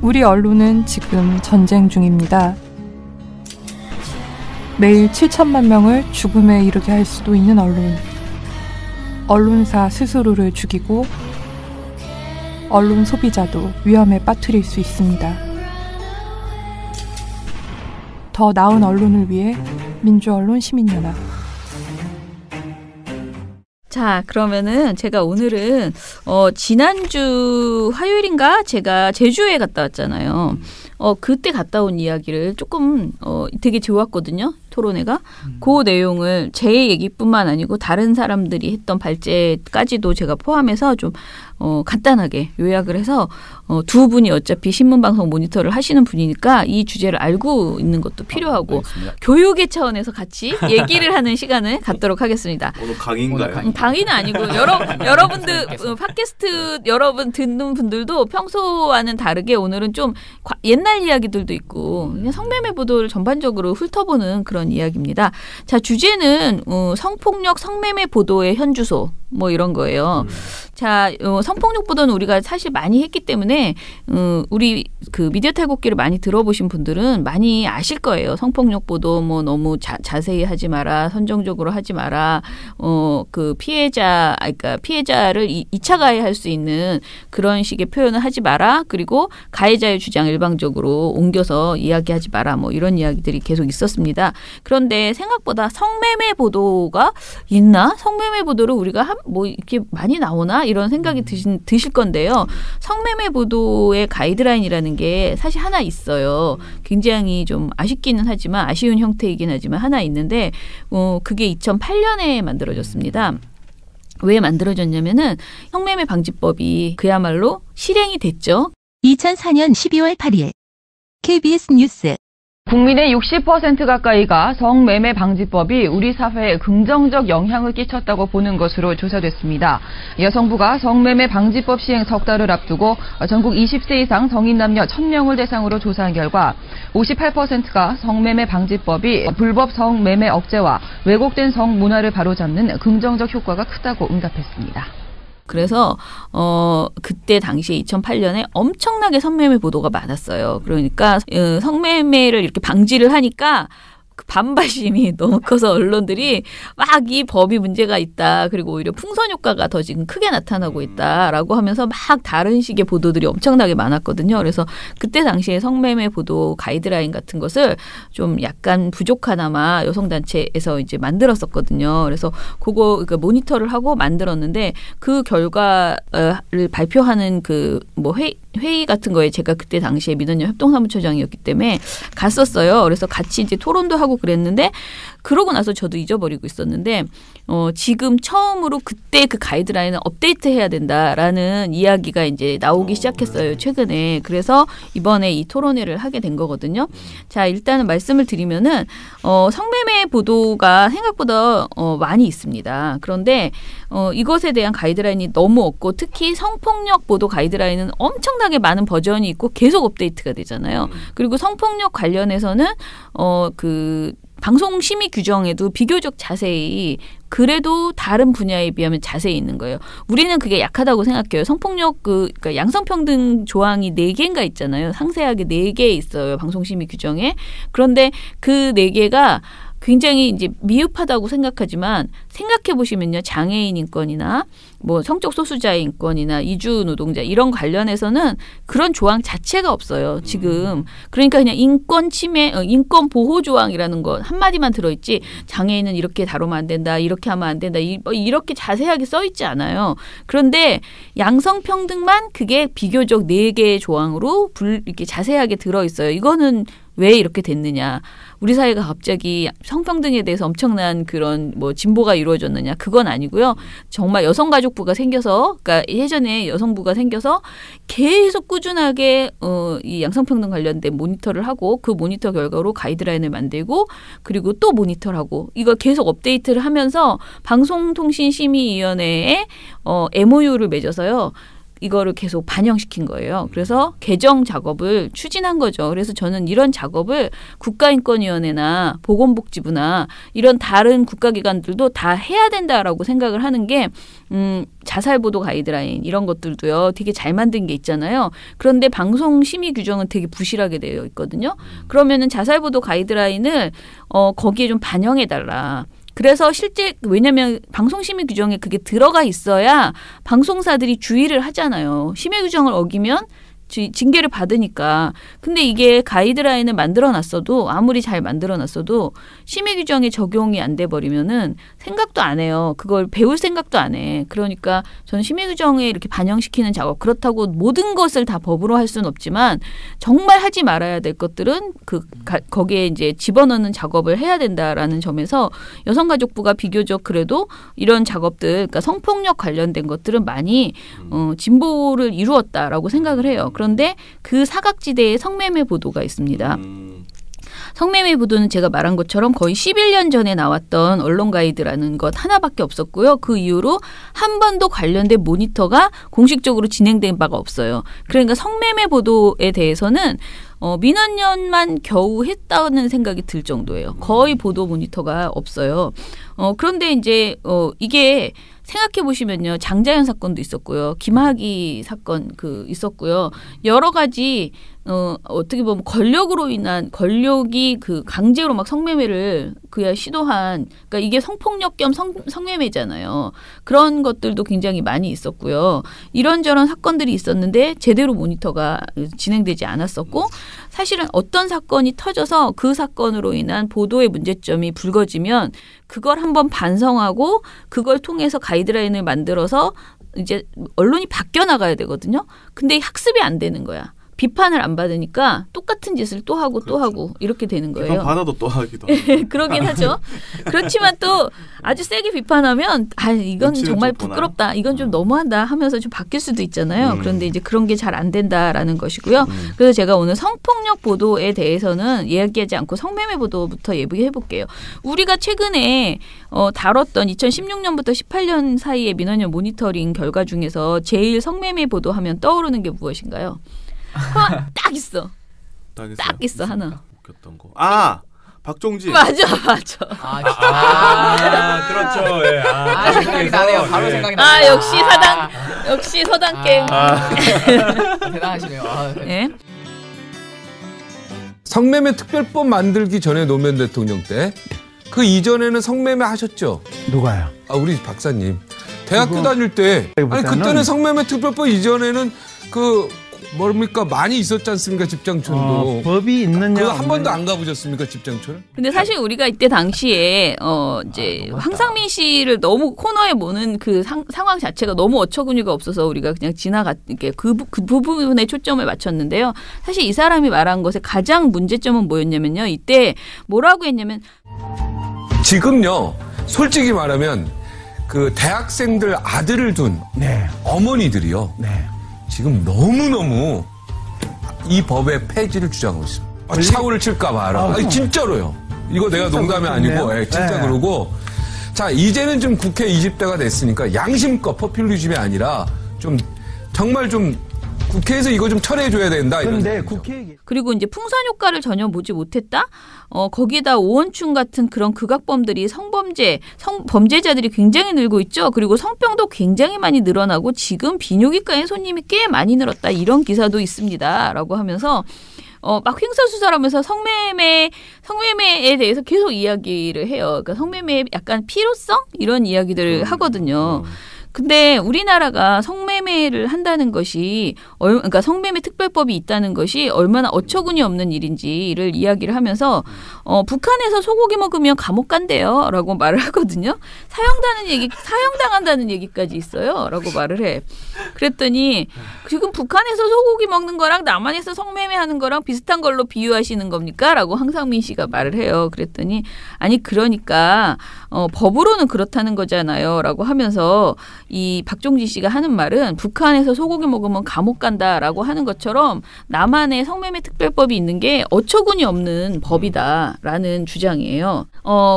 우리 언론은 지금 전쟁 중입니다. 매일 7천만 명을 죽음에 이르게 할 수도 있는 언론. 언론사 스스로를 죽이고 언론 소비자도 위험에 빠뜨릴 수 있습니다. 더 나은 언론을 위해 민주언론 시민연합. 자, 그러면은 제가 오늘은 지난주 화요일인가 제가 제주에 갔다 왔잖아요. 그때 갔다 온 이야기를 조금 되게 좋았거든요. 토론회가. 그 내용을 제 얘기뿐만 아니고 다른 사람들이 했던 발제까지도 제가 포함해서 좀 간단하게 요약을 해서 두 분이 어차피 신문방송 모니터를 하시는 분이니까 이 주제를 알고 있는 것도 필요하고 알겠습니다. 교육의 차원에서 같이 얘기를 하는 시간을 갖도록 하겠습니다. 오늘 강의인가요? 강의는 아니고 여러분들 팟캐스트 여러분 듣는 분들도 평소와는 다르게 오늘은 좀 옛날 이야기들도 있고 그냥 성매매 보도를 전반적으로 훑어보는 그런 이야기입니다. 자, 주제는 성폭력 성매매 보도의 현주소 뭐 이런 거예요. 자, 성폭력 보도는 우리가 사실 많이 했기 때문에 우리 그 미디어 탈곡기를 많이 들어보신 분들은 많이 아실 거예요. 성폭력 보도 뭐 너무 자세히 하지 마라, 선정적으로 하지 마라. 그 그러니까 피해자를 2차 가해할 수 있는 그런 식의 표현을 하지 마라. 그리고 가해자의 주장 일방적으로 옮겨서 이야기하지 마라. 뭐 이런 이야기들이 계속 있었습니다. 그런데 생각보다 성매매 보도가 있나? 성매매 보도를 우리가 뭐 이렇게 많이 나오나? 이런 생각이 드실 건데요. 성매매 보도의 가이드라인이라는 게 사실 하나 있어요. 굉장히 좀 아쉽기는 하지만 아쉬운 형태이긴 하지만 하나 있는데 그게 2008년에 만들어졌습니다. 왜 만들어졌냐면은 성매매 방지법이 그야말로 실행이 됐죠. 2004년 12월 8일 KBS 뉴스. 국민의 60% 가까이가 성매매 방지법이 우리 사회에 긍정적 영향을 끼쳤다고 보는 것으로 조사됐습니다. 여성부가 성매매 방지법 시행 석 달을 앞두고 전국 20세 이상 성인 남녀 1,000명을 대상으로 조사한 결과 58%가 성매매 방지법이 불법 성매매 억제와 왜곡된 성문화를 바로잡는 긍정적 효과가 크다고 응답했습니다. 그래서 그때 당시에 2008년에 엄청나게 성매매 보도가 많았어요. 그러니까 성매매를 이렇게 방지를 하니까 그 반발심이 너무 커서 언론들이 막 이 법이 문제가 있다. 그리고 오히려 풍선 효과가 더 지금 크게 나타나고 있다라고 하면서 막 다른 식의 보도들이 엄청나게 많았거든요. 그래서 그때 당시에 성매매 보도 가이드라인 같은 것을 좀 약간 부족하나마 여성단체에서 이제 만들었었거든요. 그래서 그러니까 모니터를 하고 만들었는데 그 결과를 발표하는 그 뭐 회의 같은 거에 제가 그때 당시에 민원연 협동사무처장이었기 때문에 갔었어요. 그래서 같이 이제 토론도 하고 그랬는데 그러고 나서 저도 잊어버리고 있었는데 지금 처음으로 그때 그 가이드라인을 업데이트해야 된다라는 이야기가 이제 나오기 시작했어요. 최근에. 그래서 이번에 이 토론회를 하게 된 거거든요. 자, 일단은 말씀을 드리면은 성매매 보도가 생각보다 많이 있습니다. 그런데 이것에 대한 가이드라인이 너무 없고 특히 성폭력 보도 가이드라인은 엄청나게 많은 버전이 있고 계속 업데이트가 되잖아요. 그리고 성폭력 관련해서는 그 방송 심의 규정에도 비교적 자세히 그래도 다른 분야에 비하면 자세히 있는 거예요. 우리는 그게 약하다고 생각해요. 성폭력 그러니까 양성평등 조항이 4개인가 있잖아요. 상세하게 4개 있어요. 방송 심의 규정에. 그런데 그 4개가 굉장히 이제 미흡하다고 생각하지만 생각해 보시면요. 장애인 인권이나 뭐 성적 소수자의 인권이나 이주 노동자 이런 관련해서는 그런 조항 자체가 없어요. 지금. 그러니까 그냥 인권 침해, 인권 보호 조항이라는 것 한마디만 들어있지 장애인은 이렇게 다루면 안 된다. 이렇게 하면 안 된다. 이렇게 자세하게 써 있지 않아요. 그런데 양성평등만 그게 비교적 4개의 조항으로 이렇게 자세하게 들어있어요. 이거는 왜 이렇게 됐느냐. 우리 사회가 갑자기 성평등에 대해서 엄청난 그런 뭐 진보가 이루어졌느냐. 그건 아니고요. 정말 여성가족부가 생겨서 그러니까 예전에 여성부가 생겨서 계속 꾸준하게 이 양성평등 관련된 모니터를 하고 그 모니터 결과로 가이드라인을 만들고 그리고 또 모니터를 하고 이걸 계속 업데이트를 하면서 방송통신심의위원회에 MOU를 맺어서요. 이거를 계속 반영시킨 거예요. 그래서 개정 작업을 추진한 거죠. 그래서 저는 이런 작업을 국가인권위원회나 보건복지부나 이런 다른 국가기관들도 다 해야 된다라고 생각을 하는 게 자살보도 가이드라인 이런 것들도요. 되게 잘 만든 게 있잖아요. 그런데 방송 심의 규정은 되게 부실하게 되어 있거든요. 그러면은 자살보도 가이드라인을 거기에 좀 반영해달라. 그래서 실제 왜냐하면 방송심의 규정에 그게 들어가 있어야 방송사들이 주의를 하잖아요. 심의 규정을 어기면 징계를 받으니까. 근데 이게 가이드라인을 만들어놨어도 아무리 잘 만들어놨어도 심의 규정에 적용이 안 돼 버리면은 생각도 안 해요. 그걸 배울 생각도 안 해. 그러니까 저는 심의 규정에 이렇게 반영시키는 작업. 그렇다고 모든 것을 다 법으로 할 수는 없지만 정말 하지 말아야 될 것들은 거기에 이제 집어넣는 작업을 해야 된다라는 점에서 여성가족부가 비교적 그래도 이런 작업들, 그러니까 성폭력 관련된 것들은 많이 진보를 이루었다라고 생각을 해요. 그런데 그 사각지대에 성매매 보도가 있습니다. 성매매 보도는 제가 말한 것처럼 거의 11년 전에 나왔던 언론 가이드라는 것 하나밖에 없었고요. 그 이후로 한 번도 관련된 모니터가 공식적으로 진행된 바가 없어요. 그러니까 성매매 보도에 대해서는 민원연만 겨우 했다는 생각이 들 정도예요. 거의 보도 모니터가 없어요. 그런데 이제 이게 생각해 보시면요. 장자연 사건도 있었고요. 김학의 사건 있었고요. 여러 가지 어떻게 보면 권력이 강제로 막 성매매를 그야 시도한, 그러니까 이게 성폭력 겸 성매매잖아요. 그런 것들도 굉장히 많이 있었고요. 이런저런 사건들이 있었는데 제대로 모니터가 진행되지 않았었고, 사실은 어떤 사건이 터져서 그 사건으로 인한 보도의 문제점이 불거지면 그걸 한번 반성하고 그걸 통해서 가이드라인을 만들어서 이제 언론이 바뀌어 나가야 되거든요. 근데 학습이 안 되는 거야. 비판을 안 받으니까 똑같은 짓을 또 하고 또 하고 이렇게 되는 거예요. 비판 받아도 또 하기도 하고. 그러긴 하죠. 그렇지만 또 아주 세게 비판하면 이건 정말 부끄럽다. 이건 좀 너무한다 하면서 좀 바뀔 수도 있잖아요. 그런데 이제 그런 게 잘 안 된다라는 것이고요. 그래서 제가 오늘 성폭력 보도에 대해서는 이야기하지 않고 성매매 보도부터 얘기해 볼게요. 우리가 최근에 다뤘던 2016년부터 18년 사이의 민원연 모니터링 결과 중에서 제일 성매매 보도하면 떠오르는 게 무엇인가요? 딱 있어. 딱 있어 하나. 웃겼던 거. 박종진. 맞아. 그렇죠. 예. 생각이 나네요. 바로 생각이 나네요. 역시 서당 게임. 대단하시네요. 네. 성매매 특별법 만들기 전에 노무현 대통령 때 그 이전에는 성매매 하셨죠? 누가요? 우리 박사님. 대학교 다닐 때. 그때는 성매매 특별법 이전에는 많이 있었지 않습니까? 집장촌도. 법이 있느냐? 그거 한 번도 안 가보셨습니까? 집장촌을? 근데 사실 우리가 이때 당시에 이제 황상민 씨를 너무 코너에 모는 그 상황 자체가 너무 어처구니가 없어서 우리가 그냥 지나갔게 그 부분에 초점을 맞췄는데요. 사실 이 사람이 말한 것의 가장 문제점은 뭐였냐면요. 이때 뭐라고 했냐면 지금요. 솔직히 말하면 그 대학생들 아들을 둔 어머니들이요. 지금 너무너무 이 법의 폐지를 주장하고 있습니다. 차오를 칠까 봐라. 진짜로요. 이거 내가 농담이 아니고 진짜 그러고. 자, 이제는 좀 국회 20대가 됐으니까 양심껏 포퓰리즘이 아니라 좀 정말 좀 국회에서 이거 좀 철회해줘야 된다. 그런데 국회 그리고 이제 풍선 효과를 전혀 보지 못했다. 거기에다 오원춘 같은 그런 극악범들이 범죄자들이 굉장히 늘고 있죠. 그리고 성병도 굉장히 많이 늘어나고 지금 비뇨기과에 손님이 꽤 많이 늘었다. 이런 기사도 있습니다.라고 하면서 막 횡설수설하면서 성매매에 대해서 계속 이야기를 해요. 그러니까 성매매의 약간 필요성 이런 이야기들을 하거든요. 근데 우리나라가 성매매를 한다는 것이 그러니까 성매매 특별법이 있다는 것이 얼마나 어처구니 없는 일인지를 이야기를 하면서 북한에서 소고기 먹으면 감옥 간대요라고 말을 하거든요. 사형당한다는 얘기까지 있어요라고 말을 해. 그랬더니 지금 북한에서 소고기 먹는 거랑 남한에서 성매매하는 거랑 비슷한 걸로 비유하시는 겁니까?라고 황상민 씨가 말을 해요. 그랬더니 아니 그러니까 법으로는 그렇다는 거잖아요라고 하면서 이 박종진 씨가 하는 말은 북한에서 소고기 먹으면 감옥 간다라고 하는 것처럼 남한에 성매매 특별법이 있는 게 어처구니 없는 법이다라는 주장이에요.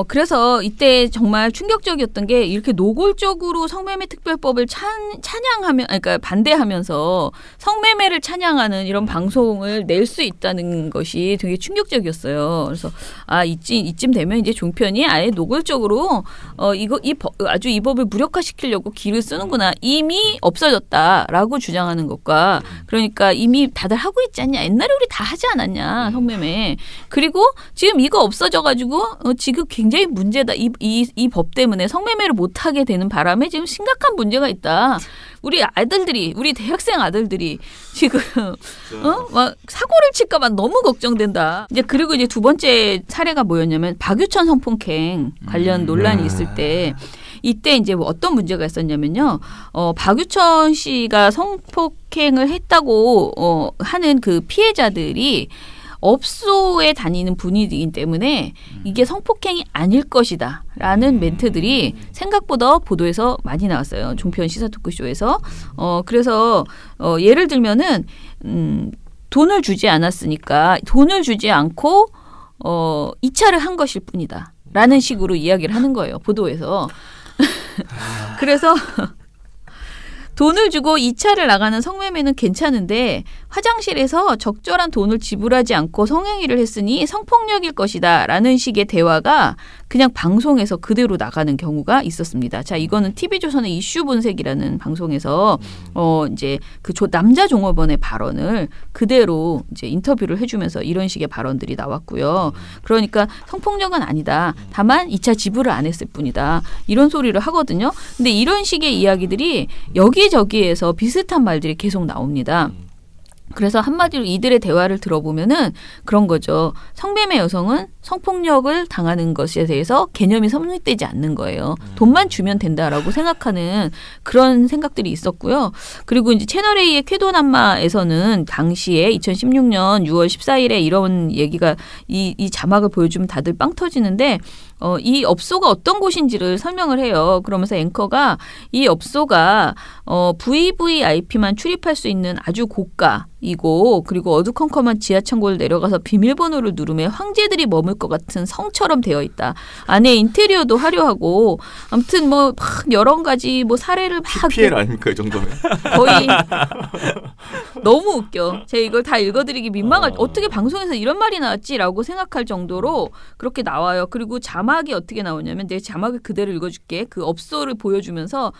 그래서 이때 정말 충격적이었던 게 이렇게 노골적으로 성매매 특별법을 찬양하면, 그러니까 반대하면서 성매매를 찬양하는 이런 방송을 낼 수 있다는 것이 되게 충격적이었어요. 그래서 이쯤 되면 이제 종편이 아예 노골적으로 아주 이 법을 무력화시키려고 기를 쓰는구나. 이미 없어졌다라고 주장하는 것과 그러니까 이미 다들 하고 있지 않냐. 옛날에 우리 다 하지 않았냐. 성매매. 그리고 지금 이거 없어져가지고 지금 굉장히 문제다. 이 법 때문에 성매매를 못하게 되는 바람에 지금 심각한 문제가 있다. 우리 대학생 아들들이 지금 막 사고를 칠까봐 너무 걱정된다. 이제 그리고 이제 두 번째 사례가 뭐였냐면 박유천 성폭행 관련 논란이 있을 때 이때 이제 뭐 어떤 문제가 있었냐면요. 박유천 씨가 성폭행을 했다고 하는 그 피해자들이 업소에 다니는 분이기 때문에 이게 성폭행이 아닐 것이다 라는 멘트들이 생각보다 보도에서 많이 나왔어요. 종편 시사 토크쇼에서. 그래서 예를 들면은 돈을 주지 않았으니까 돈을 주지 않고 이차를 한 것일 뿐이다 라는 식으로 이야기를 하는 거예요. 보도에서. 그래서 돈을 주고 2차를 나가는 성매매는 괜찮은데 화장실에서 적절한 돈을 지불하지 않고 성행위를 했으니 성폭력일 것이다 라는 식의 대화가 그냥 방송에서 그대로 나가는 경우가 있었습니다. 자, 이거는 TV조선의 이슈 분석이라는 방송에서 이제 그 남자 종업원의 발언을 그대로 이제 인터뷰를 해주면서 이런 식의 발언들이 나왔고요. 그러니까 성폭력은 아니다. 다만 2차 지불을 안 했을 뿐이다. 이런 소리를 하거든요. 근데 이런 식의 이야기들이 여기저기에서 비슷한 말들이 계속 나옵니다. 그래서 한마디로 이들의 대화를 들어보면은 그런 거죠. 성매매 여성은 성폭력을 당하는 것에 대해서 개념이 성립되지 않는 거예요. 돈만 주면 된다라고 생각하는 그런 생각들이 있었고요. 그리고 이제 채널A의 쾌도남마에서는 당시에 2016년 6월 14일에 이런 얘기가 이 자막을 보여주면 다들 빵 터지는데 이 업소가 어떤 곳인지를 설명을 해요. 그러면서 앵커가 이 업소가 VVIP만 출입할 수 있는 아주 고가이고 그리고 어두컴컴한 지하창고를 내려가서 비밀번호를 누르면 황제들이 머물 것 같은 성처럼 되어 있다. 안에 인테리어도 화려하고 아무튼 뭐 여러 가지 뭐 사례를 막 PPL 아닙니까 이 정도면? 거의 너무 웃겨. 제가 이걸 다 읽어드리기 민망할 어떻게 방송에서 이런 말이 나왔지라고 생각할 정도로 그렇게 나와요. 그리고 자막이 어떻게 나오냐면 내가 자막을 그대로 읽어줄게. 그 업소를 보여주면서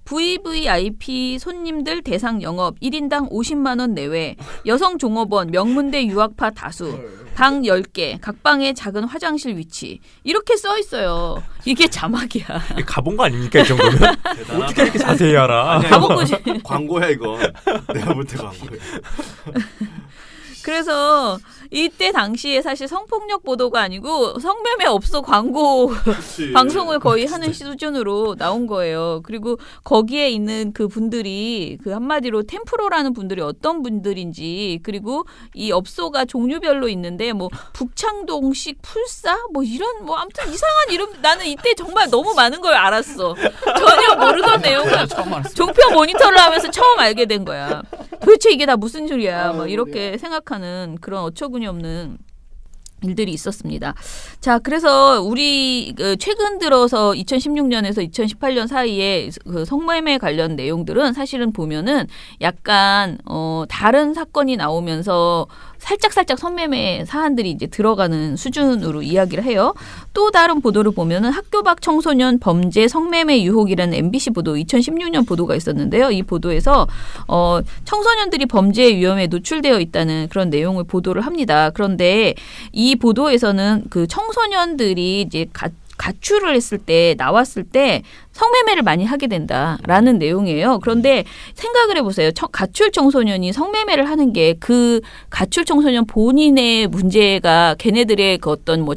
VVIP 손님들 대상 영업 1인당 50만 원 내외 여성 종업원 명문대 유학파 다수 방 10개 각 방에 작은 화장실 위치 이렇게 써 있어요. 이게 자막이야. 가본 거 아닙니까 이 정도면? 어떻게 이렇게 자세히 알아? 가본 거지. 광고야 이거. 내가 볼 때 광고야. 그래서 이때 당시에 사실 성폭력 보도가 아니고 성매매 업소 광고 그치. 방송을 거의 하는 수준으로 나온 거예요. 그리고 거기에 있는 그 분들이 그 한마디로 템프로라는 분들이 어떤 분들인지 그리고 이 업소가 종류별로 있는데 뭐 북창동식 풀사 뭐 이런 뭐 아무튼 이상한 이름 나는 이때 정말 너무 많은 걸 알았어. 전혀 모르던 내용을 종편 모니터를 하면서 처음 알게 된 거야. 도대체 이게 다 무슨 소리야. 뭐 이렇게 생각하는 그런 어처구니 없는 일들이 있었습니다. 자, 그래서 우리 최근 들어서 2016년에서 2018년 사이에 그 성매매 관련 내용들은 사실은 보면은 약간 다른 사건이 나오면서 살짝 성매매 사안들이 이제 들어가는 수준으로 이야기를 해요. 또 다른 보도를 보면은 학교 밖 청소년 범죄 성매매 유혹이라는 MBC 보도 2016년 보도가 있었는데요. 이 보도에서 청소년들이 범죄의 위험에 노출되어 있다는 그런 내용을 보도를 합니다. 그런데 이 보도에서는 그 청소년들이 이제 가출을 했을 때 나왔을 때 성매매를 많이 하게 된다라는 내용이에요. 그런데 생각을 해보세요. 가출 청소년이 성매매를 하는 게 그 가출 청소년 본인의 문제가 걔네들의 그 어떤 뭐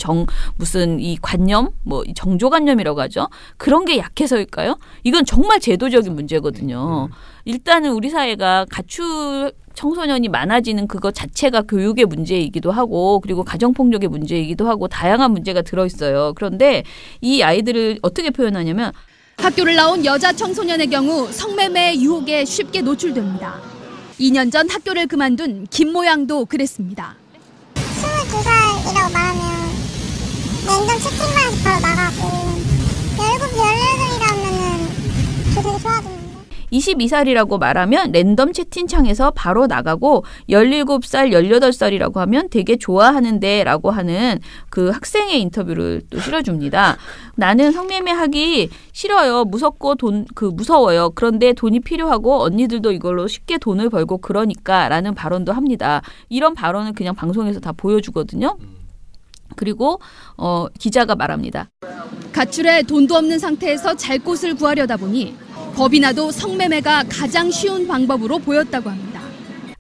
무슨 이 관념, 뭐 정조관념이라고 하죠. 그런 게 약해서일까요? 이건 정말 제도적인 문제거든요. 일단은 우리 사회가 가출 청소년이 많아지는 그것 자체가 교육의 문제이기도 하고 그리고 가정폭력의 문제이기도 하고 다양한 문제가 들어있어요. 그런데 이 아이들을 어떻게 표현하냐면 학교를 나온 여자 청소년의 경우 성매매의 유혹에 쉽게 노출됩니다. 2년 전 학교를 그만둔 김모 양도 그랬습니다. 22살이라고 말하면 랜덤 채팅방에서 바로 나가고 17, 18이라면 저 되게 좋아하던데. 22살이라고 말하면 랜덤 채팅창에서 바로 나가고 17살, 18살이라고 하면 되게 좋아하는데 라고 하는 그 학생의 인터뷰를 또 실어줍니다. 나는 성매매하기 싫어요. 무섭고 무서워요. 그런데 돈이 필요하고 언니들도 이걸로 쉽게 돈을 벌고 그러니까 라는 발언도 합니다. 이런 발언을 그냥 방송에서 다 보여주거든요. 그리고 기자가 말합니다. 가출에 돈도 없는 상태에서 잘 곳을 구하려다 보니 겁이 나도 성매매가 가장 쉬운 방법으로 보였다고 합니다.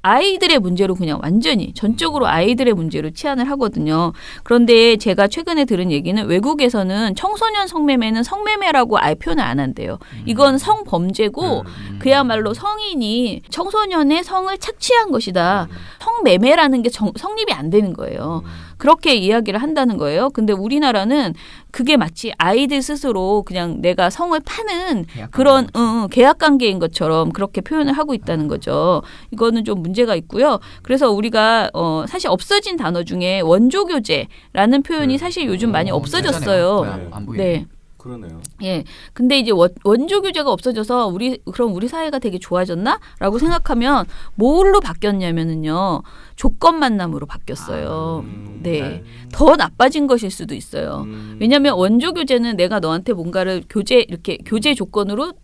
아이들의 문제로 그냥 완전히 전적으로 아이들의 문제로 치환을 하거든요. 그런데 제가 최근에 들은 얘기는 외국에서는 청소년 성매매는 성매매라고 아예 표현을 안 한대요. 이건 성범죄고 그야말로 성인이 청소년의 성을 착취한 것이다. 성매매라는 게 성립이 안 되는 거예요. 그렇게 이야기를 한다는 거예요. 근데 우리나라는 그게 마치 아이들 스스로 그냥 내가 성을 파는 그런 계약관계인 것처럼 그렇게 표현을 하고 있다는 거죠. 이거는 좀 문제가 있고요. 그래서 우리가 사실 없어진 단어 중에 원조교제라는 표현이 사실 요즘 많이 없어졌어요. 네. 그러네요. 예. 근데 이제 원조 교제가 없어져서 그럼 우리 사회가 되게 좋아졌나?라고 생각하면 뭘로 바뀌었냐면은요. 조건 만남으로 바뀌었어요. 네. 더 나빠진 것일 수도 있어요. 왜냐하면 원조 교제는 내가 너한테 뭔가를 교제 조건으로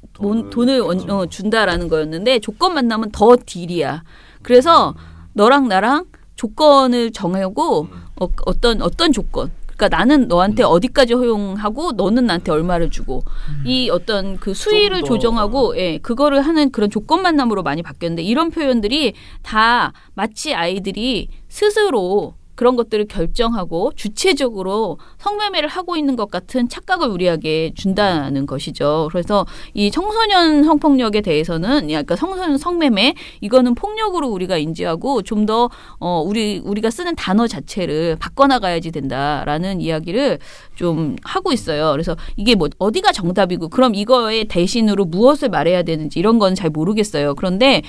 돈을 준다라는 거였는데 조건 만남은 더 딜이야. 그래서 너랑 나랑 조건을 정하고 어떤 조건. 그러니까 나는 너한테 어디까지 허용하고 너는 나한테 얼마를 주고 이 어떤 그 수위를 조정하고 그거를 하는 그런 조건 만남으로 많이 바뀌었는데 이런 표현들이 다 마치 아이들이 스스로 그런 것들을 결정하고 주체적으로 성매매를 하고 있는 것 같은 착각을 우리에게 준다는 것이죠. 그래서 이 청소년 성폭력에 대해서는 그러니까 청소년 성매매 이거는 폭력으로 우리가 인지하고 좀 더 우리가 쓰는 단어 자체를 바꿔나가야지 된다라는 이야기를 좀 하고 있어요. 그래서 이게 뭐 어디가 정답이고 그럼 이거의 대신으로 무엇을 말해야 되는지 이런 건 잘 모르겠어요. 그런데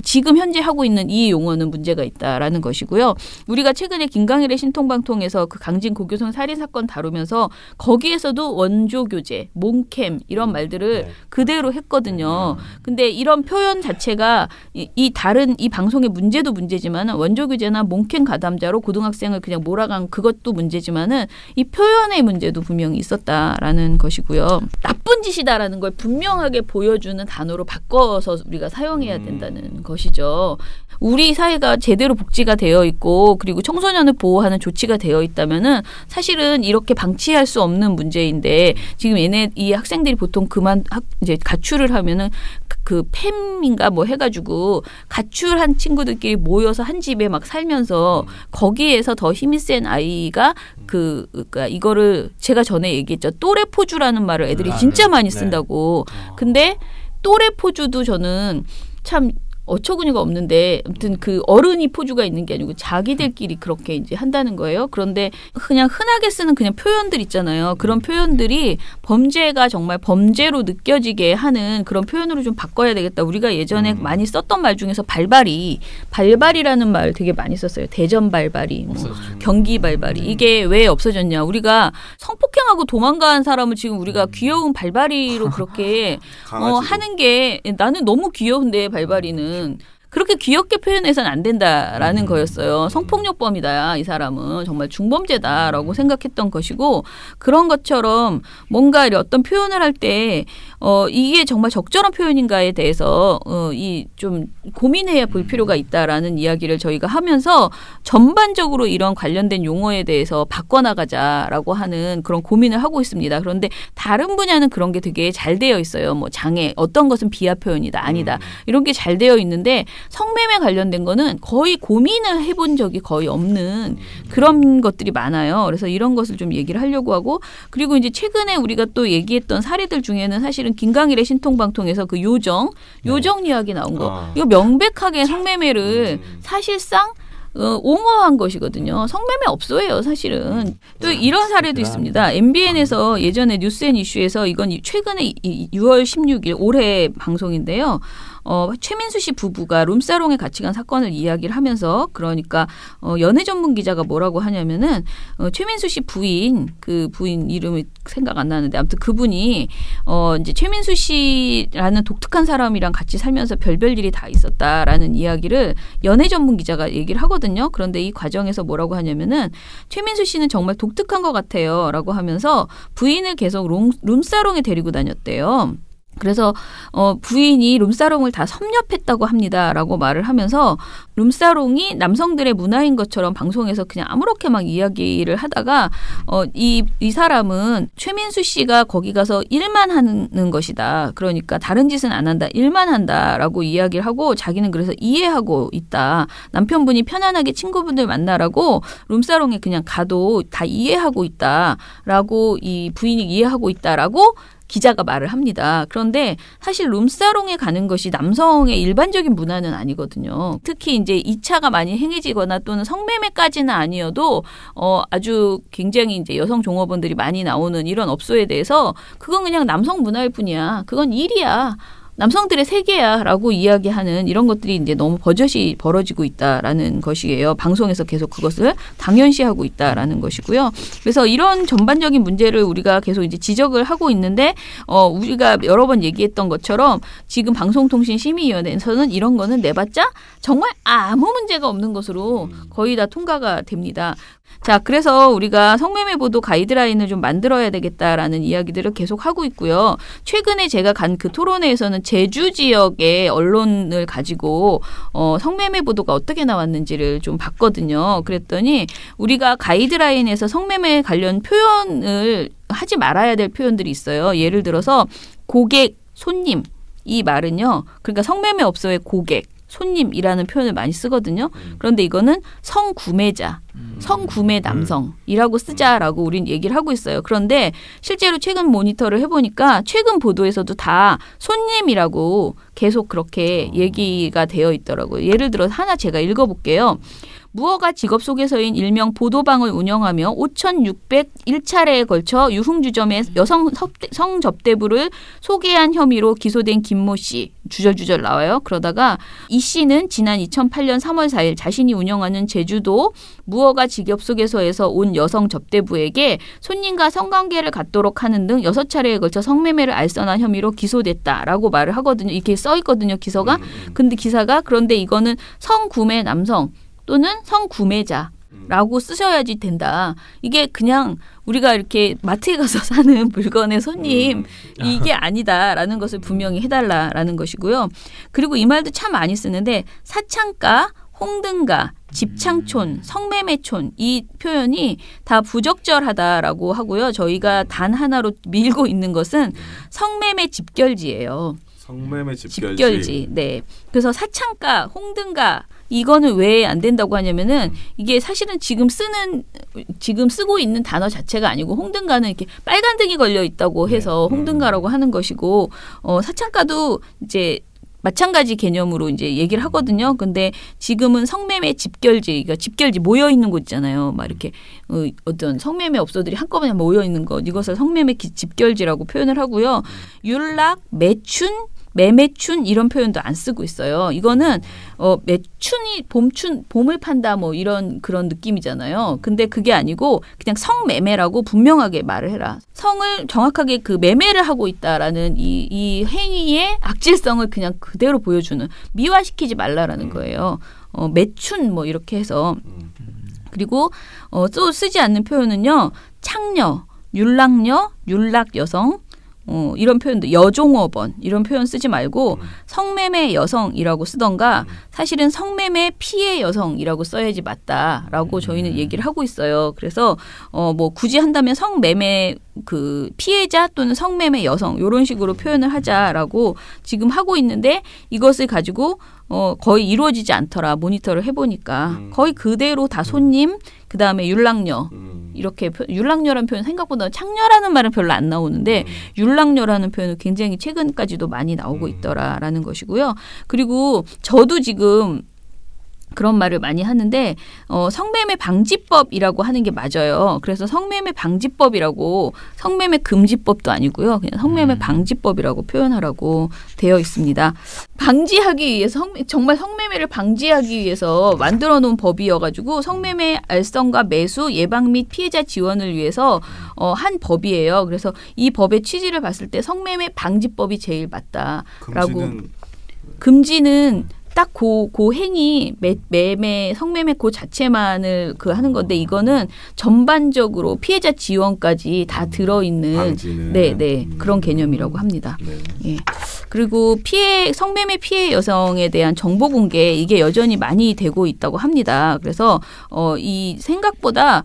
지금 현재 하고 있는 이 용어는 문제가 있다라는 것이고요. 우리가 최근에 김강일의 신통방통에서 그 강진 고교생 살인 사건 다루면서 거기에서도 원조교제, 몽캠 이런 말들을 그대로 했거든요. 근데 이런 표현 자체가 이 다른 이 방송의 문제도 문제지만 원조교제나 몽캠 가담자로 고등학생을 그냥 몰아간 그것도 문제지만은 이 표현의 문제도 분명히 있었다라는 것이고요. 나쁜 짓이다라는 걸 분명하게 보여주는 단어로 바꿔서 우리가 사용해야 된다는 것이죠. 우리 사회가 제대로 복지가 되어 있고 그리고 청소년을 보호하는 조치가 되어 있다면은 사실은 이렇게 방치할 수 없는 문제인데 지금 이 학생들이 보통 이제 가출을 하면은 그 팸인가 뭐 해가지고 가출한 친구들끼리 모여서 한 집에 막 살면서 거기에서 더 힘이 센 아이가 그러니까 이거를 제가 전에 얘기했죠. 또래포주라는 말을 애들이 진짜 많이 쓴다고. 근데 또래포주도 저는 참 어처구니가 없는데 아무튼 그 어른이 포주가 있는 게 아니고 자기들끼리 그렇게 이제 한다는 거예요. 그런데 그냥 흔하게 쓰는 그냥 표현들 있잖아요. 그런 표현들이 범죄가 정말 범죄로 느껴지게 하는 그런 표현으로 좀 바꿔야 되겠다. 우리가 예전에 많이 썼던 말 중에서 발발이라는 말 되게 많이 썼어요. 대전 발발이, 뭐 경기 발발이. 이게 왜 없어졌냐. 우리가 성폭행하고 도망간 사람을 지금 우리가 귀여운 발발이로 그렇게 하는 게 나는 너무 귀여운데 발발이는. 그렇게 귀엽게 표현해서는 안 된다라는 거였어요. 성폭력범이다. 이 사람은 정말 중범죄다라고 생각했던 것이고 그런 것처럼 뭔가 어떤 표현을 할 때 이게 정말 적절한 표현인가에 대해서 좀 고민해야 볼 필요가 있다라는 이야기를 저희가 하면서 전반적으로 이런 관련된 용어에 대해서 바꿔나가자라고 하는 그런 고민을 하고 있습니다. 그런데 다른 분야는 그런 게 되게 잘 되어 있어요. 뭐 장애, 어떤 것은 비하 표현이다, 아니다. 이런 게 잘 되어 있는데 성매매 관련된 거는 거의 고민을 해본 적이 거의 없는 그런 것들이 많아요. 그래서 이런 것을 좀 얘기를 하려고 하고 그리고 이제 최근에 우리가 또 얘기했던 사례들 중에는 사실은 김강일의 신통방통에서 그 요정 이야기 나온 거. 이거 명백하게 성매매를 사실상 옹호한 것이거든요. 성매매 업소예요, 사실은. 또 이런 사례도 있습니다. MBN에서 예전에 뉴스앤이슈에서 이건 최근에 6월 16일 올해 방송인데요. 최민수 씨 부부가 룸사롱에 같이 간 사건을 이야기를 하면서 그러니까 연애 전문 기자가 뭐라고 하냐면은 최민수 씨 부인 그 부인 이름이 생각 안 나는데 아무튼 그분이 이제 최민수 씨라는 독특한 사람이랑 같이 살면서 별별 일이 다 있었다라는 이야기를 연애 전문 기자가 얘기를 하거든요. 그런데 이 과정에서 뭐라고 하냐면은 최민수 씨는 정말 독특한 것 같아요라고 하면서 부인을 계속 룸사롱에 데리고 다녔대요. 그래서 부인이 룸사롱을 다 섭렵했다고 합니다라고 말을 하면서 룸사롱이 남성들의 문화인 것처럼 방송에서 그냥 아무렇게 막 이야기를 하다가 이 사람은 최민수 씨가 거기 가서 일만 하는 것이다. 그러니까 다른 짓은 안 한다. 일만 한다라고 이야기를 하고 자기는 그래서 이해하고 있다. 남편분이 편안하게 친구분들 만나라고 룸사롱에 그냥 가도 다 이해하고 있다라고 이 부인이 이해하고 있다라고 기자가 말을 합니다. 그런데 사실 룸사롱에 가는 것이 남성의 일반적인 문화는 아니거든요. 특히 이제 2차가 많이 행해지거나 또는 성매매까지는 아니어도 아주 굉장히 이제 여성 종업원들이 많이 나오는 이런 업소에 대해서 그건 그냥 남성 문화일 뿐이야. 그건 일이야. 남성들의 세계야라고 이야기하는 이런 것들이 이제 너무 버젓이 벌어지고 있다라는 것이에요. 방송에서 계속 그것을 당연시하고 있다라는 것이고요. 그래서 이런 전반적인 문제를 우리가 계속 이제 지적을 하고 있는데 우리가 여러 번 얘기했던 것처럼 지금 방송통신심의위원회에서는 이런 거는 내봤자 정말 아무 문제가 없는 것으로 거의 다 통과가 됩니다. 자, 그래서 우리가 성매매 보도 가이드라인을 좀 만들어야 되겠다라는 이야기들을 계속 하고 있고요. 최근에 제가 간 그 토론회에서는 제주 지역의 언론을 가지고 성매매 보도가 어떻게 나왔는지를 좀 봤거든요. 그랬더니 우리가 가이드라인에서 성매매 관련 표현을 하지 말아야 될 표현들이 있어요. 예를 들어서 고객, 손님 이 말은요. 그러니까 성매매 업소의 고객, 손님이라는 표현을 많이 쓰거든요. 그런데 이거는 성구매자, 성구매 남성이라고 쓰자라고 우린 얘기를 하고 있어요. 그런데 실제로 최근 모니터를 해보니까 최근 보도에서도 다 손님이라고 계속 그렇게 얘기가 되어 있더라고요. 예를 들어 하나 제가 읽어볼게요. 무허가 직업 소개서인 일명 보도방을 운영하며 5,601차례에 걸쳐 유흥주점의 여성 성접대부를 소개한 혐의로 기소된 김모 씨. 주절주절 나와요. 그러다가 이 씨는 지난 2008년 3월 4일 자신이 운영하는 제주도 무허가 직업 소개서에서 온 여성 접대부에게 손님과 성관계를 갖도록 하는 등 6차례에 걸쳐 성매매를 알선한 혐의로 기소됐다라고 말을 하거든요. 이렇게 써 있거든요. 기사가. 근데 그런데 이거는 성구매 남성 또는 성구매자라고 쓰셔야지 된다. 이게 그냥 우리가 이렇게 마트에 가서 사는 물건의 손님 이게 아니다라는 것을 분명히 해달라라는 것이고요. 그리고 이 말도 참 많이 쓰는데 사창가, 홍등가, 집창촌, 성매매촌 이 표현이 다 부적절하다라고 하고요. 저희가 단 하나로 밀고 있는 것은 성매매 집결지예요. 성매매 집결지. 네. 그래서 사창가, 홍등가 이거는 왜 안 된다고 하냐면은 이게 사실은 지금 쓰고 있는 단어 자체가 아니고 홍등가는 이렇게 빨간 등이 걸려 있다고 해서 홍등가라고 하는 것이고 사창가도 이제 마찬가지 개념으로 이제 얘기를 하거든요. 근데 지금은 성매매 집결지, 그러니까 집결지 모여 있는 곳 있잖아요. 막 이렇게 어떤 성매매 업소들이 한꺼번에 모여 있는 것, 이것을 성매매 집결지라고 표현을 하고요. 윤락, 매춘, 매매춘 이런 표현도 안 쓰고 있어요. 이거는 매춘이 봄을 판다 뭐 이런 그런 느낌이잖아요. 근데 그게 아니고 그냥 성매매라고 분명하게 말을 해라. 성을 정확하게 그 매매를 하고 있다라는 이 행위의 악질성을 그냥 그대로 보여주는, 미화시키지 말라라는 거예요. 매춘 뭐 이렇게 해서. 그리고 또 쓰지 않는 표현은요. 창녀, 율락녀, 율락여성 이런 표현도 여종업원 이런 표현 쓰지 말고 성매매 여성이라고 쓰던가 사실은 성매매 피해 여성이라고 써야지 맞다라고 저희는 얘기를 하고 있어요. 그래서 뭐 굳이 한다면 성매매 그 피해자 또는 성매매 여성 이런 식으로 표현을 하자라고 지금 하고 있는데 이것을 가지고 거의 이루어지지 않더라. 모니터를 해보니까 거의 그대로 다 손님 그다음에 율락녀 이렇게 율락녀라는 표현 생각보다 창녀라는 말은 별로 안 나오는데 율락녀라는 표현은 굉장히 최근까지도 많이 나오고 있더라라는 것이고요. 그리고 저도 지금 그런 말을 많이 하는데 성매매 방지법이라고 하는 게 맞아요. 그래서 성매매 방지법이라고 성매매 금지법도 아니고요. 그냥 성매매 방지법이라고 표현하라고 되어 있습니다. 방지하기 위해서 정말 성매매를 방지하기 위해서 만들어 놓은 법이어가지고 성매매 알선과 매수 예방 및 피해자 지원을 위해서 한 법이에요. 그래서 이 법의 취지를 봤을 때 성매매 방지법이 제일 맞다라고. 금지는 딱 그 행위 매매 성매매 그 자체만을 하는 건데 이거는 전반적으로 피해자 지원까지 다 들어있는 그런 개념이라고 합니다. 예. 그리고 성매매 피해 여성에 대한 정보 공개 이게 여전히 많이 되고 있다고 합니다. 그래서 이 생각보다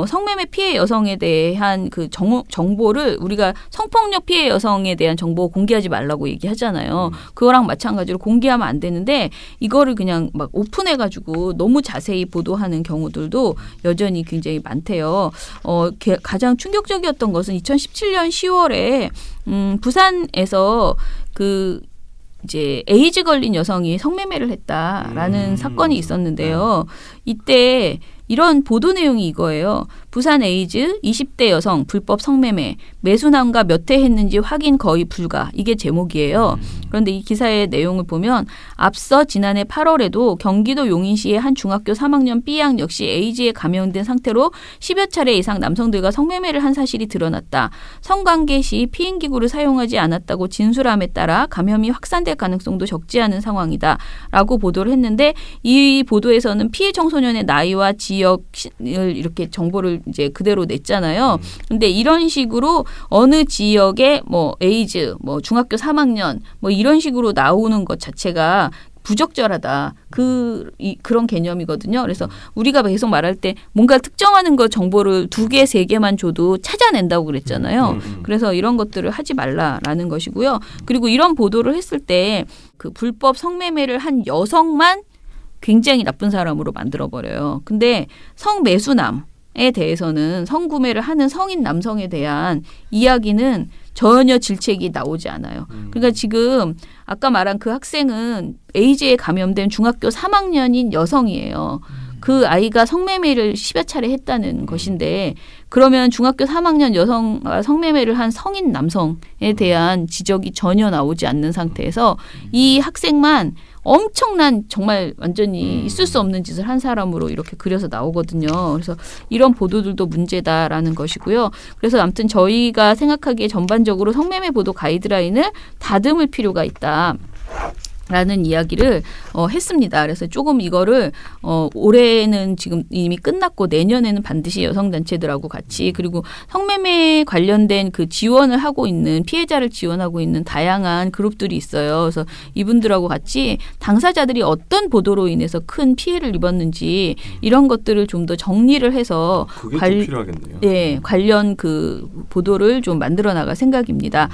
성매매 피해 여성에 대한 그 정보를 우리가 성폭력 피해 여성에 대한 정보 공개하지 말라고 얘기하잖아요. 그거랑 마찬가지로 공개하면 안 되는데 이거를 그냥 막 오픈해가지고 너무 자세히 보도하는 경우들도 여전히 굉장히 많대요. 가장 충격적이었던 것은 2017년 10월에 부산에서 이제 에이즈 걸린 여성이 성매매를 했다라는 사건이 있었는데요. 이때 이런 보도 내용이 이거예요. 부산 에이즈 20대 여성 불법 성매매 매수남과 몇 회 했는지 확인 거의 불가. 이게 제목이에요. 그런데 이 기사의 내용을 보면 앞서 지난해 8월에도 경기도 용인시의 한 중학교 3학년 B양 역시 에이즈에 감염된 상태로 10여 차례 이상 남성들과 성매매를 한 사실이 드러났다. 성관계 시 피임기구를 사용하지 않았다고 진술함에 따라 감염이 확산될 가능성도 적지 않은 상황이다. 라고 보도를 했는데 이 보도에서는 피해 청소년의 나이와 지역을 이렇게 정보를 이제 그대로 냈잖아요. 근데 이런 식으로 어느 지역에 뭐 에이즈, 뭐 중학교 3학년 뭐 이런 식으로 나오는 것 자체가 부적절하다. 그런 개념이거든요. 그래서 우리가 계속 말할 때 뭔가 특정하는 거 정보를 2개, 3개만 줘도 찾아낸다고 그랬잖아요. 그래서 이런 것들을 하지 말라라는 것이고요. 그리고 이런 보도를 했을 때 그 불법 성매매를 한 여성만 굉장히 나쁜 사람으로 만들어버려요. 근데 성매수남에 대해서는 성구매를 하는 성인 남성에 대한 이야기는 전혀 질책이 나오지 않아요. 그러니까 지금 아까 말한 그 학생은 에이즈에 감염된 중학교 3학년인 여성이에요. 그 아이가 성매매를 10여 차례 했다는 것인데 그러면 중학교 3학년 여성과 성매매를 한 성인 남성에 대한 지적이 전혀 나오지 않는 상태에서 이 학생만 엄청난 정말 완전히 있을 수 없는 짓을 한 사람으로 이렇게 그려서 나오거든요. 그래서 이런 보도들도 문제다라는 것이고요. 그래서 아무튼 저희가 생각하기에 전반적으로 성매매 보도 가이드라인을 다듬을 필요가 있다. 라는 이야기를 했습니다. 그래서 조금 이거를 올해는 지금 이미 끝났고 내년에는 반드시 여성단체들하고 같이 그리고 성매매 관련된 그 지원을 하고 있는 피해자를 지원하고 있는 다양한 그룹들이 있어요. 그래서 이분들하고 같이 당사자들이 어떤 보도로 인해서 큰 피해를 입었는지 이런 것들을 좀 더 정리를 해서 그게 좀 필요하겠네요. 네, 관련 그 보도를 좀 만들어 나갈 생각입니다.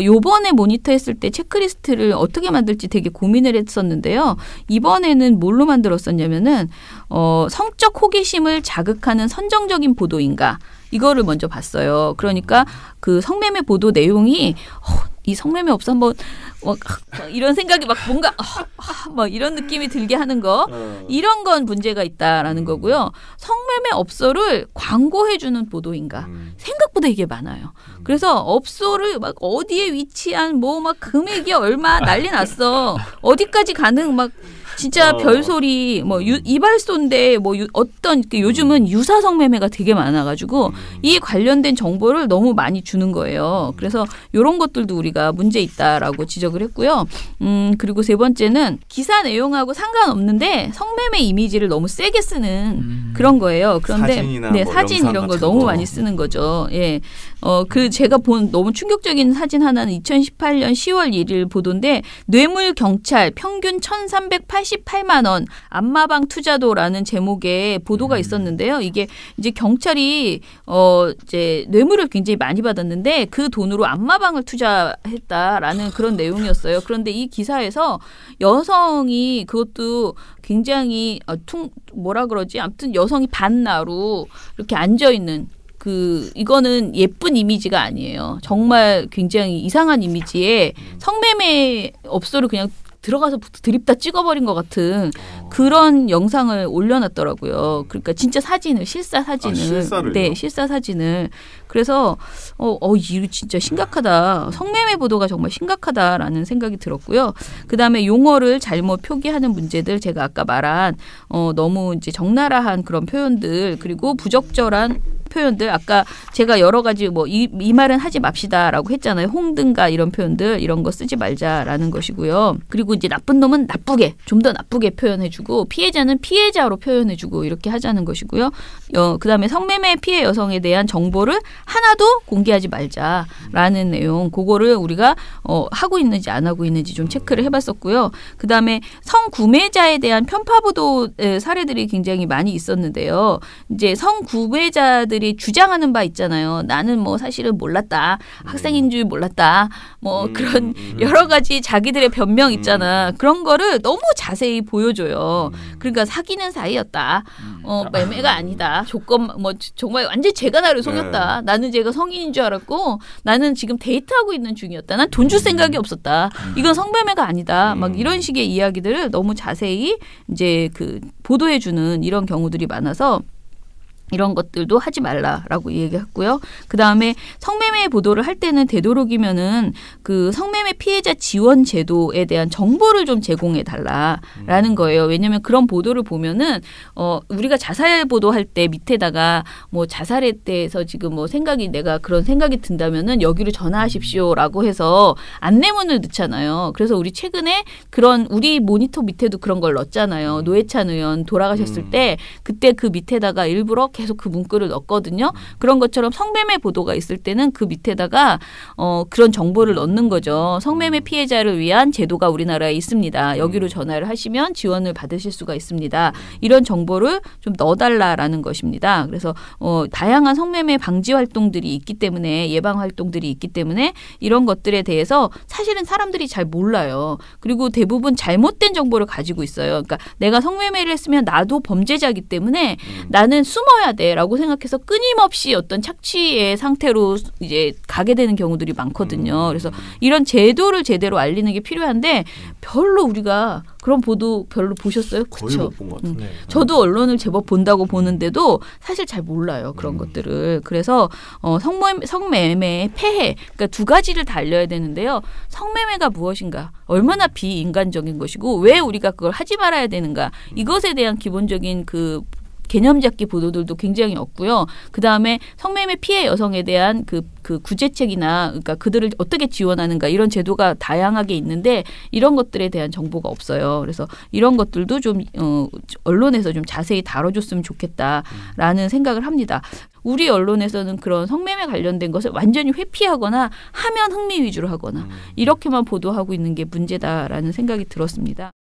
요번에 모니터했을 때 체크리스트를 어떻게 만들지 되게 고민을 했었는데요. 이번에는 뭘로 만들었었냐면은 성적 호기심을 자극하는 선정적인 보도인가 이거를 먼저 봤어요. 그러니까 그 성매매 보도 내용이 이 성매매 업소 한번 이런 생각이 막 뭔가 막 이런 느낌이 들게 하는 거 이런 건 문제가 있다라는 거고요. 성매매 업소를 광고해주는 보도인가 생각보다 이게 많아요. 그래서 업소를 막 어디에 위치한 뭐 막 금액이 얼마 난리 났어. 어디까지 가능 막 진짜 별소리 뭐 이발소인데 뭐 어떤 요즘은 유사 성매매가 되게 많아가지고 이 관련된 정보를 너무 많이 주는 거예요. 그래서 이런 것들도 우리가 문제 있다라고 지적을 했고요. 그리고 세 번째는 기사 내용하고 상관없는데 성매매 이미지를 너무 세게 쓰는 그런 거예요. 그런데 네, 사진 이런 걸 너무 많이 쓰는 거죠. 예. 제가 본 너무 충격적인 사진 하나는 2018년 10월 1일 보도인데 뇌물 경찰 평균 1,388만 원 안마방 투자도라는 제목의 보도가 있었는데요. 이게 이제 경찰이 이제 뇌물을 굉장히 많이 받았는데 그 돈으로 안마방을 투자했다라는 그런 내용이었어요. 그런데 이 기사에서 여성이 그것도 굉장히 뭐라 그러지? 아무튼 여성이 반나로 이렇게 앉아 있는 이거는 예쁜 이미지가 아니에요. 정말 굉장히 이상한 이미지에 성매매 업소를 그냥 들어가서 드립다 찍어버린 것 같은 그런 영상을 올려놨더라고요. 그러니까 진짜 사진을 실사 사진을 실사를요? 네, 실사 사진을. 그래서 이거 진짜 심각하다. 성매매 보도가 정말 심각하다라는 생각이 들었고요. 그다음에 용어를 잘못 표기하는 문제들 제가 아까 말한 너무 이제 적나라한 그런 표현들 그리고 부적절한 표현들 아까 제가 여러 가지 뭐 이 말은 하지 맙시다라고 했잖아요. 홍등가 이런 표현들 이런 거 쓰지 말자라는 것이고요. 그리고 이제 나쁜 놈은 나쁘게 좀 더 나쁘게 표현해주고 피해자는 피해자로 표현해주고 이렇게 하자는 것이고요. 그다음에 성매매 피해 여성에 대한 정보를 하나도 공개하지 말자라는 내용 그거를 우리가 하고 있는지 안 하고 있는지 좀 체크를 해봤었고요. 그다음에 성구매자에 대한 편파 보도 사례들이 굉장히 많이 있었는데요. 이제 성구매자들이 주장하는 바 있잖아요. 나는 뭐 사실은 몰랐다. 학생인 줄 몰랐다. 뭐 그런 여러 가지 자기들의 변명 있잖아. 그런 거를 너무 자세히 보여줘요. 그러니까 사귀는 사이였다. 매매가 아니다. 조건 뭐 정말 완전 제가 나를 속였다. 나는 제가 성인인 줄 알았고 나는 지금 데이트하고 있는 중이었다. 난 돈 줄 생각이 없었다. 이건 성매매가 아니다. 막 이런 식의 이야기들을 너무 자세히 이제 그 보도해주는 이런 경우들이 많아서 이런 것들도 하지 말라라고 얘기했고요. 그다음에 성매매 보도를 할 때는 되도록이면은 그 성매매 피해자 지원 제도에 대한 정보를 좀 제공해 달라라는 거예요. 왜냐하면 그런 보도를 보면은 우리가 자살 보도할 때 밑에다가 뭐 자살에 대해서 지금 뭐 내가 그런 생각이 든다면은 여기로 전화하십시오라고 해서 안내문을 넣잖아요. 그래서 우리 최근에 그런 우리 모니터 밑에도 그런 걸 넣었잖아요. 노회찬 의원 돌아가셨을 때 그때 그 밑에다가 일부러 계속 그 문구를 넣었거든요. 그런 것처럼 성매매 보도가 있을 때는 그 밑에다가 그런 정보를 넣는 거죠. 성매매 피해자를 위한 제도가 우리나라에 있습니다. 여기로 전화를 하시면 지원을 받으실 수가 있습니다. 이런 정보를 좀 넣어달라라는 것입니다. 그래서 다양한 성매매 방지 활동들이 있기 때문에 예방 활동들이 있기 때문에 이런 것들에 대해서 사실은 사람들이 잘 몰라요. 그리고 대부분 잘못된 정보를 가지고 있어요. 그러니까 내가 성매매를 했으면 나도 범죄자이기 때문에 나는 숨어야 돼라고 생각해서 끊임없이 어떤 착취의 상태로 이제 가게 되는 경우들이 많거든요. 그래서 이런 제도를 제대로 알리는 게 필요한데 별로 우리가 그런 보도 별로 보셨어요? 거의 못 본 것 같은데. 저도 언론을 제법 본다고 보는데도 사실 잘 몰라요. 그런 것들을. 그래서 성매매의 폐해 그러니까 두 가지를 다 알려야 되는데요. 성매매가 무엇인가? 얼마나 비인간적인 것이고 왜 우리가 그걸 하지 말아야 되는가? 이것에 대한 기본적인 그 개념 잡기 보도들도 굉장히 없고요. 그다음에 성매매 피해 여성에 대한 그 구제책이나 그러니까 그들을 어떻게 지원하는가 이런 제도가 다양하게 있는데 이런 것들에 대한 정보가 없어요. 그래서 이런 것들도 좀 언론에서 좀 자세히 다뤄줬으면 좋겠다라는 생각을 합니다. 우리 언론에서는 그런 성매매 관련된 것을 완전히 회피하거나 하면 흥미 위주로 하거나 이렇게만 보도하고 있는 게 문제다라는 생각이 들었습니다.